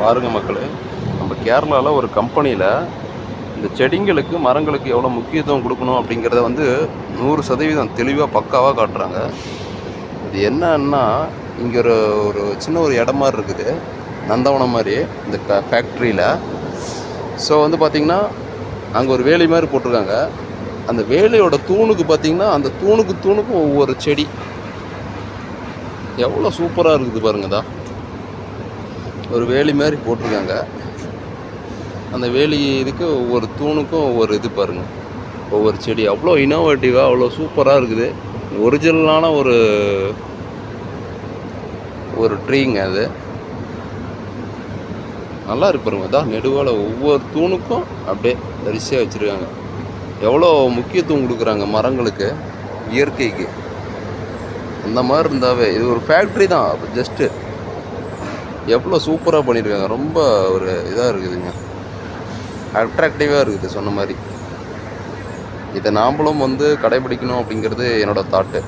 பாருங்கள் மக்களே, நம்ம கேரளாவில் ஒரு கம்பெனியில் இந்த செடிங்களுக்கு மரங்களுக்கு எவ்வளோ முக்கியத்துவம் கொடுக்கணும் அப்படிங்கிறத வந்து 100% தெளிவாக பக்காவாக காட்டுறாங்க. இது என்னன்னா, இங்கே ஒரு ஒரு சின்ன ஒரு இடம் மாதிரி இருக்குது, நந்தவனம் மாதிரி இந்த ஃபேக்ட்ரியில். ஸோ வந்து பார்த்திங்கன்னா அங்கே ஒரு வேலி மாதிரி போட்டிருக்காங்க. அந்த வேலியோட தூணுக்கு பார்த்திங்கன்னா அந்த தூணுக்கும் ஒவ்வொரு செடி எவ்வளோ சூப்பராக இருக்குது பாருங்கதா. ஒரு வேலி மாதிரி போட்டிருக்காங்க. அந்த வேலி இதுக்கு ஒவ்வொரு தூணுக்கும் ஒவ்வொரு இது பாருங்கள், ஒவ்வொரு செடி அவ்வளோ இனோவேட்டிவாக அவ்வளோ சூப்பராக இருக்குது. ஒரிஜினலான ஒரு ட்ரீங்க அது. நல்லா இருக்கு பாருங்க. அதான் நெடுவால் ஒவ்வொரு தூணுக்கும் அப்படியே வரிசையாக வச்சுருக்காங்க. எவ்வளோ முக்கியத்துவம் கொடுக்குறாங்க மரங்களுக்கு, இயற்கைக்கு. அந்த மாதிரி இருந்தாவே இது ஒரு ஃபேக்ட்ரி தான், ஜஸ்ட்டு எவ்வளோ சூப்பராக பண்ணியிருக்காங்க. ரொம்ப ஒரு இதாக இருக்குதுங்க, அட்ராக்டிவாக இருக்குது சொன்ன மாதிரி. இதை நாம்ளும் வந்து கடைபிடிக்கணும் அப்படிங்கிறது என்னோடய தாட்டு.